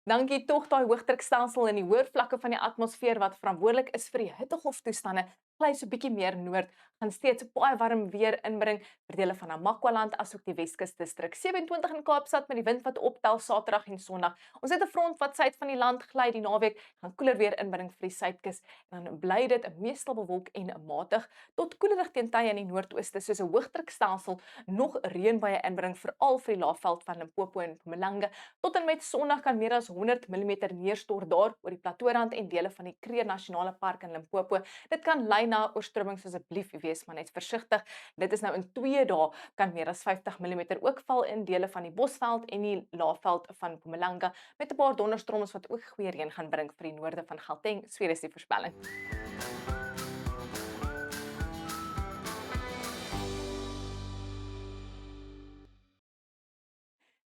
Dankie tog daai hoëdrukstelsel in die hoër vlakke van die atmosfeer wat verantwoordelik is vir die hittegolftoestande, gly so bietjie meer noord, gaan steeds baie warm weer inbring vir dele van Namakwaland asook die Weskus distrik. 27 in Kaapstad met die wind wat optel Saterdag en Sondag. Ons het 'n front wat suid van die land gly die naweek, gaan koeler weer inbring vir die suidkus en dan bly dit meestal bewolk en matig tot koelerig teen tye in die noordooste soos 'n hoëdrukstelsel nog reënbuie inbring veral vir die laafveld van Limpopo en Mpumalanga. Tot en met Sondag kan meer as 100 mm neerstort daar oor die Platoorand en dele van die Kruger Nasionale Park in Limpopo. Dit kan lei na oorstromings, asseblief wees maar net versigtig. Dit is nou in 2 dae kan meer as 50 mm ook val in dele van die Bosveld en die Laagveld van Mpumalanga met 'n paar donderstorms wat ook goeie reën gaan bring vir die noorde van Gauteng, so is die voorspelling.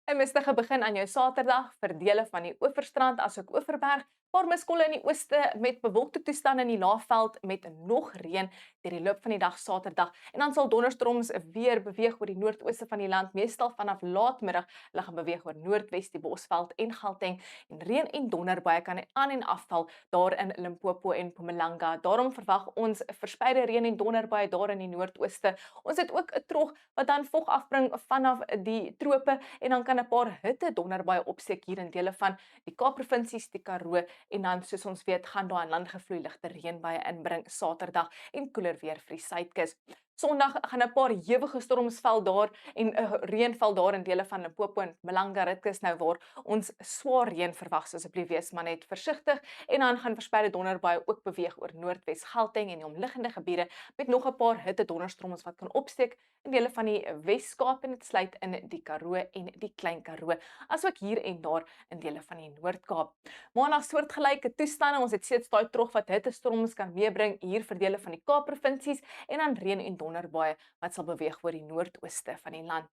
'n Mistige begin aan jou Saterdag vir dele van die Oeverstrand asook Oeverberg. Paar miskolle in die ooste met bewolkte toestande in die Laagveld met nog reën deur die loop van die dag Saterdag. En dan sal donderstorms weer beweeg oor die noordooste van die land, meestal vanaf laatmiddag. Hulle gaan beweeg oor Noordwes, die Bosveld en Gauteng en reën en donderbuie kan aan en afval daar in Limpopo en Mpumalanga. Daarom verwag ons verspreide reën en donderbuie daar in die noordooste. Ons het ook 'n trog wat dan vog afbring vanaf die trope en dan kan 'n paar hitte donderbuie opsteek hier in dele van die Kaapprovinsies, die Karoo en dan soos ons weet gaan daar 'n landgevloei ligte reënbuie inbring Saterdag en koeler weer vir die suidkus. Sondag gaan 'n paar ewige storms val daar en reën val daar in dele van Limpopo en Mpumalanga. Dit is nou waar ons swaar reën verwag, asseblief wees maar net versigtig en dan gaan verspreide donderbuie ook beweeg oor Noordwes Gauteng en die omliggende gebiede met nog 'n paar hitte donderstorms wat kan opsteek in dele van die Wes-Kaap en dit sluit in die Karoo en die Klein Karoo, asook hier en daar in dele van die Noord-Kaap. Maandag soortgelyke toestande, ons het steeds daai trog wat hittestorms kan meebring hier vir dele van die Kaapprovinsies en dan reën en donderbuie wat sal beweeg oor die noordooste van die land.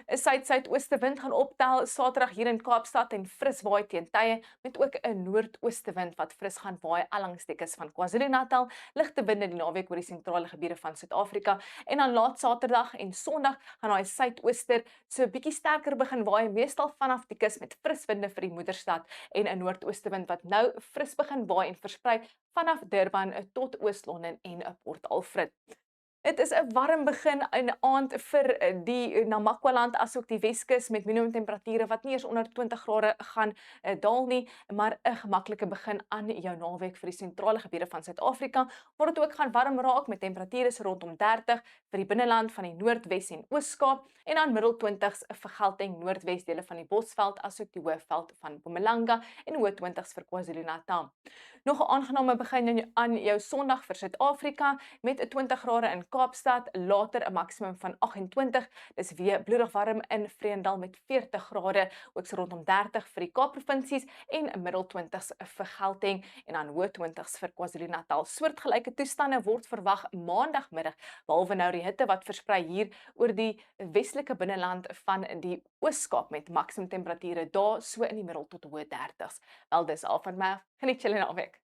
'n Suid-suidooste wind gaan optel Saterdag hier in Kaapstad en fris waai teen tye met ook 'n noordooste wind wat fris gaan waai allangs die kus van KwaZulu-Natal, ligte winde die naweek oor die sentrale gebiede van Suid-Afrika en dan laat Saterdag en Sondag gaan daai suidooster so 'n bietjie sterker begin waai, meestal vanaf die kus met fris winde vir die moederstad en 'n noordooste wind wat nou fris begin waai en versprei vanaf Durban tot Oos-London en Port Alfred. Dit is 'n warm begin in die aand vir die Namakwaland asook die Weskus met minimum temperature wat nie eens onder 20 grade gaan daal nie, maar 'n gemaklike begin aan jou naweek vir die sentrale gebiede van Suid-Afrika, waar dit ook gaan warm raak met temperature rondom 30 vir die binneland van die Noordwes en Oos-Kaap en dan middel 20s vir Gauteng, Noordwes dele van die Bosveld asook die Hoëveld van Mpumalanga en hoë 20s vir KwaZulu-Natal. Nog 'n aangename begin aan jou Sondag vir Suid-Afrika met 'n 20 grade in Kaapstad, later 'n maksimum van 28. Dis weer bloedig warm in Vredendal met 40 grade, ook so rondom 30 vir die Kaapprovinsies en 'n middel 20s vir Gauteng en dan hoë 20s vir KwaZulu-Natal. Soortgelyke toestande word verwag maandagmiddag, behalwe nou die hitte wat versprei hier oor die westelike binneland van die Oos-Kaap met maksimum temperature daar so in die middel tot hoë 30s. Wel dis al van my. Geniet julle naweek.